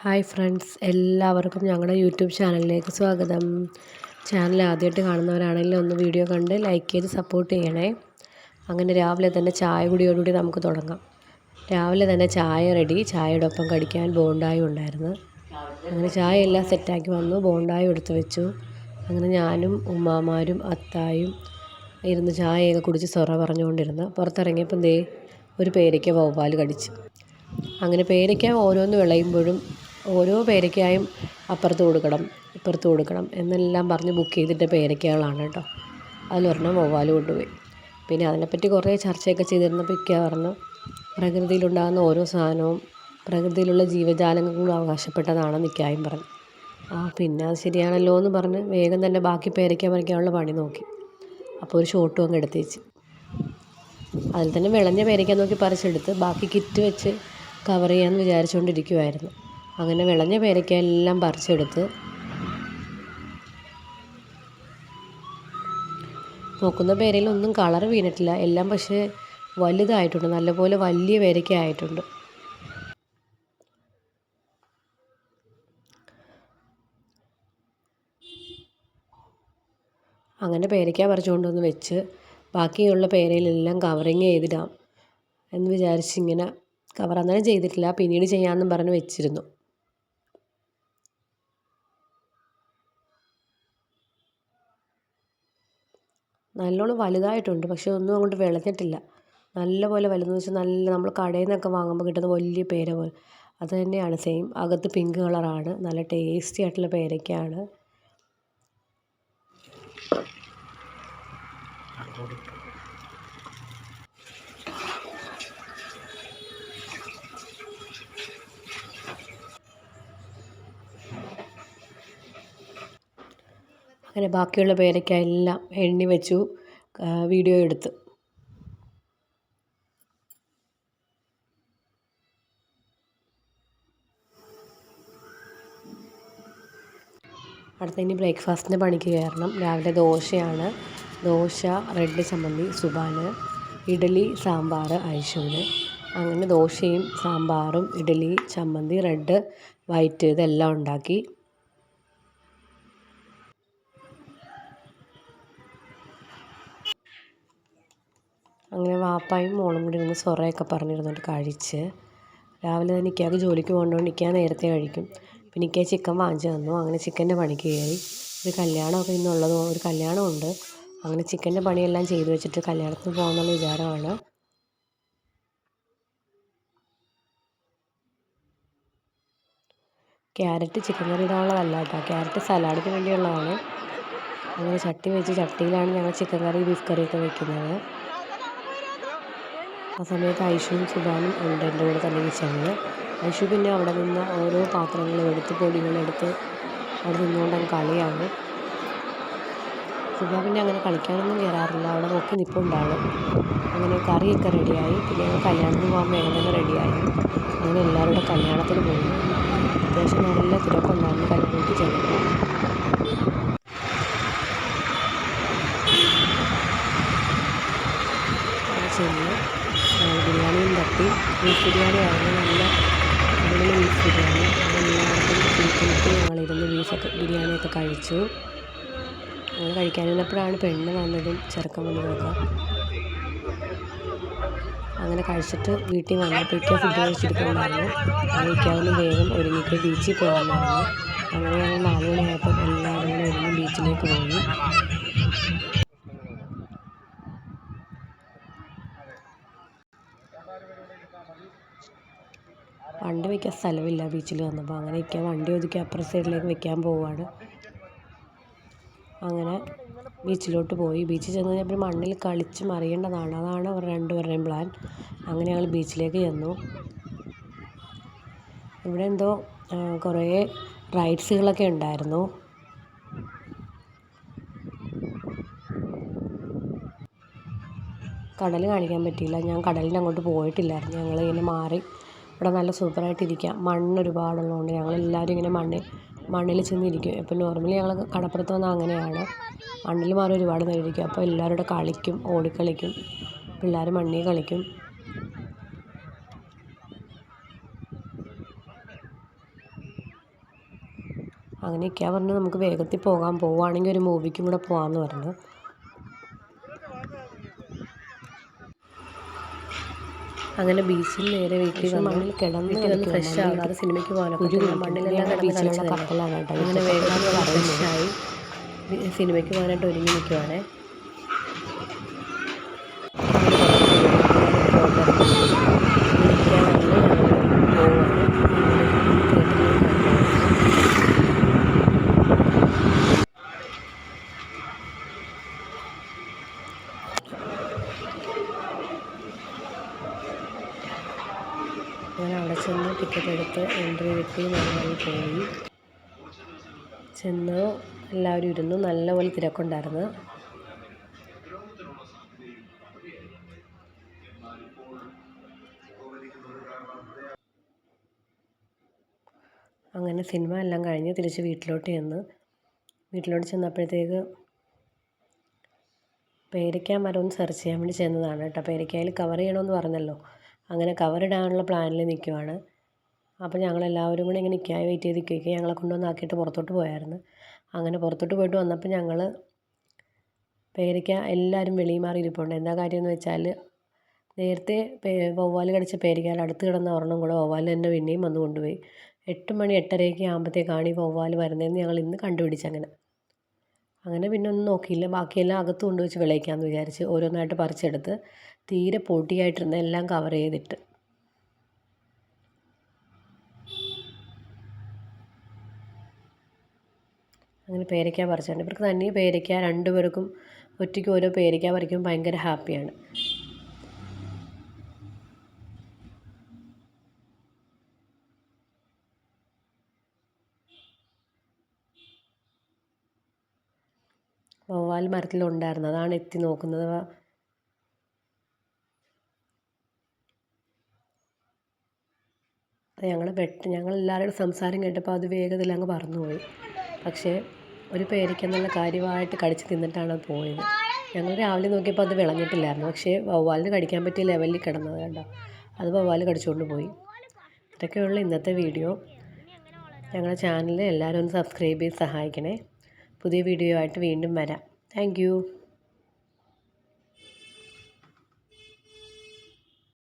Hi friends, എല്ലാവർക്കും ഞങ്ങളുടെ YouTube ചാനലിലേക്ക് സ്വാഗതം. ചാനൽ ആദ്യമായിട്ട് കാണുന്നവരാണെങ്കിൽ ഒന്ന് വീഡിയോ കണ്ട് ലൈക്ക് ചെയ്ത് സപ്പോർട്ട് ചെയ്യണേ. അങ്ങനെ രാവിലെ തന്നെ ചായ കുടിയോടുകൂടി നമുക്ക് തുടങ്ങാം. രാവിലെ തന്നെ ചായ റെഡി. ചായയുടെ ഒപ്പം കടിക്കാൻ ബോണ്ടായും ഉണ്ടായിരുന്നു. അങ്ങനെ ചായ എല്ലാം സെറ്റാക്കി വന്നു. ബോണ്ടായും എടുത്ത് വെച്ചു. അങ്ങനെ ഞാനും ഉമ്മാമാരും അത്തായും ഇരുന്ന് ചായയൊക്കെ കുടിച്ച് സൊറ പറഞ്ഞുകൊണ്ടിരുന്നു. പുറത്തിറങ്ങിയപ്പം ദേ ഒരു പേരയ്ക്ക വവ്വാൽ കടിച്ചു. അങ്ങനെ പേരയ്ക്ക ഓരോന്ന് വിളയുമ്പോഴും ഓരോ പേരയ്ക്കായും അപ്പുറത്ത് കൊടുക്കണം ഇപ്പുറത്ത് കൊടുക്കണം എന്നെല്ലാം പറഞ്ഞ് ബുക്ക് ചെയ്തിട്ട് പേരയ്ക്കകളാണ് കേട്ടോ. അതിലൊരെണ്ണം വവ്വാൽ കൊണ്ടുപോയി. പിന്നെ അതിനെപ്പറ്റി കുറേ ചർച്ചയൊക്കെ ചെയ്തിരുന്നപ്പോൾ ഇക്ക പറഞ്ഞു, പ്രകൃതിയിലുണ്ടാകുന്ന ഓരോ സാധനവും പ്രകൃതിയിലുള്ള ജീവജാലങ്ങളും അവകാശപ്പെട്ടതാണെന്ന് ഇക്കായും പറഞ്ഞു. പിന്നെ അത് ശരിയാണല്ലോ എന്ന് പറഞ്ഞ് വേഗം തന്നെ ബാക്കി പേരയ്ക്ക പറിക്കാനുള്ള പണി നോക്കി. അപ്പോൾ ഒരു ഷോട്ടും അങ്ങ് എടുത്ത് വെച്ച് അതിൽ തന്നെ വിളഞ്ഞ പേരയ്ക്ക നോക്കി പറിച്ചെടുത്ത് ബാക്കി കിറ്റ് വെച്ച് കവർ ചെയ്യാമെന്ന് വിചാരിച്ചുകൊണ്ടിരിക്കുമായിരുന്നു. അങ്ങനെ വിളഞ്ഞ പേരയ്ക്ക എല്ലാം പറിച്ചെടുത്ത് നോക്കുന്ന പേരയിലൊന്നും കളർ വീണിട്ടില്ല. എല്ലാം പക്ഷേ വലുതായിട്ടുണ്ട്, നല്ലപോലെ വലിയ പേരയ്ക്ക ആയിട്ടുണ്ട്. അങ്ങനെ പേരയ്ക്ക പറിച്ചുകൊണ്ടൊന്ന് വെച്ച് ബാക്കിയുള്ള പേരയിലെല്ലാം കവറിങ് ചെയ്തിടാം എന്ന് വിചാരിച്ചിങ്ങനെ കവർ അന്നേരം ചെയ്തിട്ടില്ല, പിന്നീട് ചെയ്യാമെന്നും പറഞ്ഞ് വെച്ചിരുന്നു. നല്ലോണം വലുതായിട്ടുണ്ട്, പക്ഷെ ഒന്നും അങ്ങോട്ട് വിളഞ്ഞിട്ടില്ല. നല്ലപോലെ വലുതെന്ന് വെച്ചാൽ നല്ല നമ്മൾ കടയിൽ നിന്നൊക്കെ വാങ്ങുമ്പോൾ കിട്ടുന്ന വലിയ പേര പോലെ അത് തന്നെയാണ് സെയിം. അകത്ത് പിങ്ക് കളറാണ്. നല്ല ടേസ്റ്റി ആയിട്ടുള്ള പേരയ്ക്കയാണ്. അങ്ങനെ ബാക്കിയുള്ള പേരയ്ക്ക എല്ലാം എണ്ണി വെച്ചു, വീഡിയോ എടുത്തു. അടുത്ത ഇനി ബ്രേക്ക്ഫാസ്റ്റിൻ്റെ പണിക്ക് കയറണം. രാവിലെ ദോശയാണ്. ദോശ, റെഡ് ചമ്മന്തി സുബാന്, ഇഡലി സാമ്പാർ ഐഷുവിന്. അങ്ങനെ ദോശയും സാമ്പാറും ഇഡലി ചമ്മന്തി റെഡ് വൈറ്റ് ഇതെല്ലാം ഉണ്ടാക്കി. അങ്ങനെ വാപ്പായും മോളും കൂടി ഇരുന്ന് സൊറയൊക്കെ പറഞ്ഞിരുന്നിട്ട് കഴിച്ച്. രാവിലെ തന്നെ ഇക്കയ്ക്ക് ജോലിക്ക് പോകേണ്ടതുകൊണ്ട് ഇക്ക നേരത്തെ കഴിക്കും. പിന്നെ ഇക്ക ചിക്കൻ വാങ്ങിച്ചു തന്നു. അങ്ങനെ ചിക്കൻ്റെ പണിക്ക് കയറി. ഒരു കല്യാണമൊക്കെ ഇന്നുള്ളത്, ഒരു കല്യാണമുണ്ട്. അങ്ങനെ ചിക്കൻ്റെ പണിയെല്ലാം ചെയ്തു വെച്ചിട്ട് കല്യാണത്തിന് പോകാമെന്നുള്ള വിചാരമാണ്. ക്യാരറ്റ് ചിക്കൻ കറി ഇടാനുള്ളതല്ല കേട്ടോ, ക്യാരറ്റ് സലാഡിന് വേണ്ടിയുള്ളതാണ്. അങ്ങനെ ചട്ടി വെച്ച് ചട്ടിയിലാണ് ഞങ്ങൾ ചിക്കൻ കറി ബീഫ് കറിയൊക്കെ വെക്കുന്നത്. ആ സമയത്ത് ഐഷുവും സുബാനും ഉണ്ട് എൻ്റെ കൂടെ തന്നെ കിച്ചണിൽ. ഐഷു പിന്നെ അവിടെ നിന്ന് ഓരോ പാത്രങ്ങളും എടുത്ത് പൊടികളെടുത്ത് അവിടെ നിന്നുകൊണ്ടങ്ങ് കളിയാണ്. സുബാൻ പിന്നെ അങ്ങനെ കളിക്കാനൊന്നും കയറാറില്ല, അവിടെ നോക്കി നിൽപ്പുണ്ടാവും. അങ്ങനെ കറിയൊക്കെ റെഡിയായി. പിന്നെ ഞങ്ങൾ കല്യാണത്തിന് പോകാൻ വേഗം തന്നെ റെഡിയായി. അങ്ങനെ എല്ലാവരുടെ കല്യാണത്തിന് പോയി. അത്യാവശ്യം നല്ല തിരക്കുണ്ടായിരുന്നു കല്യാണത്തിൽ ചെന്നപ്പോൾ. ചെന്ന് ബിരിയാണിയും തട്ടി. ബീഫ് ബിരിയാണി ആയിരുന്നു, നല്ല അടിപൊളി ബീഫ് ബിരിയാണി. എല്ലാവർക്കും ചിരിക്കിട്ട് ഞങ്ങളിരുന്ന് ബിരിയാണിയൊക്കെ കഴിച്ചു. ഞങ്ങൾ കഴിക്കാനിരുന്നപ്പോഴാണ് പെണ്ണ് വന്നതും ചെറുക്കൻ വന്നതൊക്കെ. അങ്ങനെ കഴിച്ചിട്ട് വീട്ടിൽ വന്നപ്പോൾ ഇക്ക ഫുഡ് കഴിച്ചിരിക്കുന്നുണ്ടായിരുന്നു. അങ്ങനെ ഇക്കാവുന്ന വേഗം ഒരുങ്ങിയിട്ട് ബീച്ചിൽ പോകാമെന്നായിരുന്നു. അങ്ങനെ ഞങ്ങൾ 4 മണിയായപ്പോൾ എല്ലാവരും കൂടെ ഒരുങ്ങി ബീച്ചിലേക്ക് പോയി. വണ്ടി വയ്ക്കാൻ സ്ഥലമില്ല ബീച്ചിൽ വന്നപ്പോൾ. അങ്ങനെ ഇക്ക വണ്ടി ഒതുക്കി അപ്പുറ സൈഡിലേക്ക് വെക്കാൻ പോവുകയാണ്. അങ്ങനെ ബീച്ചിലോട്ട് പോയി. ബീച്ചിൽ ചെന്ന് കഴിഞ്ഞപ്പോൾ മണ്ണിൽ കളിച്ച് മറിയേണ്ടതാണ്, അതാണ് അവർ രണ്ടുപേരുടെയും പ്ലാൻ. അങ്ങനെ ഞങ്ങൾ ബീച്ചിലേക്ക് ചെന്നു. ഇവിടെ എന്തോ കുറേ റൈഡ്സുകളൊക്കെ ഉണ്ടായിരുന്നു. കടൽ കാണിക്കാൻ പറ്റിയില്ല, ഞാൻ കടലിൻ്റെ അങ്ങോട്ട് പോയിട്ടില്ലായിരുന്നു. ഞങ്ങളിങ്ങനെ മാറി ഇവിടെ നല്ല സൂപ്പറായിട്ടിരിക്കാം. മണ്ണ് ഒരുപാടുള്ളതുകൊണ്ട് ഞങ്ങളെല്ലാവരും ഇങ്ങനെ മണ്ണിൽ ചെന്നിരിക്കും. ഇപ്പോൾ നോർമലി ഞങ്ങൾ കടപ്പുറത്ത് വന്നാൽ അങ്ങനെയാണ്, മണ്ണിൽ മാറി ഒരുപാട് നേരം ഇരിക്കും. അപ്പോൾ എല്ലാവരും കൂടെ കളിക്കും, ഓടിക്കളിക്കും, പിള്ളേർ മണ്ണിൽ കളിക്കും. അങ്ങനെ ഇക്ക പറഞ്ഞു നമുക്ക് വേഗത്തിൽ പോവുകയാണെങ്കിൽ ഒരു മൂവിക്കും കൂടെ പോകാമെന്ന് പറഞ്ഞു. അങ്ങനെ ബീച്ചിൽ നേരെ വീട്ടിൽ മണ്ണിൽ കിടന്ന് ഫ്രഷ് ആകാതെ സിനിമയ്ക്ക് പോകാനൊക്കെ മണ്ണിലെല്ലാം കിടന്ന് കളിച്ചതല്ലേ. അങ്ങനെ വേഗം ഫ്രഷായി സിനിമയ്ക്ക് പോകാനായിട്ട് ഒരുങ്ങി നിൽക്കുവാണേ. അങ്ങനെ അവിടെ ചെന്ന് ടിക്കറ്റ് എടുത്ത് എൻട്രി കിട്ടി ഞങ്ങൾ പോയി. ചെന്ന് എല്ലാവരും ഇരുന്നു. നല്ലപോലെ തിരക്കുണ്ടായിരുന്നു. അങ്ങനെ സിനിമ എല്ലാം കഴിഞ്ഞ് തിരിച്ച് വീട്ടിലോട്ട് ചെന്നപ്പോഴത്തേക്ക് പേരയ്ക്ക മരം ഒന്ന് സെർച്ച് ചെയ്യാൻ വേണ്ടി ചെന്നതാണ് കേട്ടോ. പേരയ്ക്കയിൽ കവർ ചെയ്യണമെന്ന് പറഞ്ഞല്ലോ. അങ്ങനെ കവറിടാനുള്ള പ്ലാനിൽ നിൽക്കുവാണ്. അപ്പോൾ ഞങ്ങളെല്ലാവരും കൂടി ഇങ്ങനെ നിൽക്കാതെ വെയിറ്റ് ചെയ്ത് നിൽക്കുക. ഞങ്ങളെ കൊണ്ടുവന്നാക്കിയിട്ട് പുറത്തോട്ട് പോയായിരുന്നു. അങ്ങനെ പുറത്തോട്ട് പോയിട്ട് വന്നപ്പോൾ ഞങ്ങൾ പേരയ്ക്ക എല്ലാവരും വെളിയിൽ മാറി ഇരിപ്പുണ്ട്. എന്താ കാര്യമെന്ന് വെച്ചാൽ നേരത്തെ വവ്വാൽ കടിച്ച പേരയ്ക്കയിൽ അടുത്ത് കിടന്ന ഒരെണ്ണം കൂടെ വവ്വാൽ തന്നെ പിന്നെയും വന്ന് കൊണ്ടുപോയി. 8 മണി 8:30 ആകുമ്പോഴത്തേക്കാണ് ഈ വവ്വാൽ വരുന്നതെന്ന് ഞങ്ങൾ ഇന്ന് കണ്ടുപിടിച്ചങ്ങനെ. അങ്ങനെ പിന്നെ ഒന്നും നോക്കിയില്ല. ബാക്കിയെല്ലാം അകത്ത് കൊണ്ടുവച്ച് വിളയിക്കാമെന്ന് വിചാരിച്ച് ഓരോന്നായിട്ട് പറിച്ചെടുത്ത് തീരെ പൊടിയായിട്ടിരുന്ന എല്ലാം കവർ ചെയ്തിട്ട്. അങ്ങനെ പേരയ്ക്ക പറിച്ചിട്ടുണ്ട്. ഇവർക്ക് തന്നെ പേരയ്ക്ക 2 പേർക്കും ഒറ്റയ്ക്ക് ഓരോ പേരയ്ക്ക പറിക്കുമ്പോൾ ഭയങ്കര ഹാപ്പിയാണ്. വവ്വാൽ മരത്തിലുണ്ടായിരുന്നു. അതാണ് എത്തി നോക്കുന്നത്. ഞങ്ങളെല്ലാവരുടെ സംസാരം കേട്ടപ്പോൾ അത് വേഗത്തിൽ അങ്ങ് പറന്നുപോയി. പക്ഷേ ഒരു പേരയ്ക്ക നല്ല കാര്യമായിട്ട് കടിച്ച് തിന്നിട്ടാണ് അത് പോയത്. ഞങ്ങൾ രാവിലെ നോക്കിയപ്പോൾ അത് വിളഞ്ഞിട്ടില്ലായിരുന്നു. പക്ഷേ വവ്വാലിന് കടിക്കാൻ പറ്റിയ ലെവലിൽ കിടന്നത് കണ്ടോ. അത് വവ്വാൽ കടിച്ചുകൊണ്ട് പോയി. ഇതൊക്കെയുള്ള ഇന്നത്തെ വീഡിയോ. ഞങ്ങളുടെ ചാനൽ എല്ലാവരും ഒന്ന് സബ്സ്ക്രൈബ് ചെയ്ത് സഹായിക്കണേ. പുതിയ വീഡിയോ ആയിട്ട് വീണ്ടും വരാം. Thank you.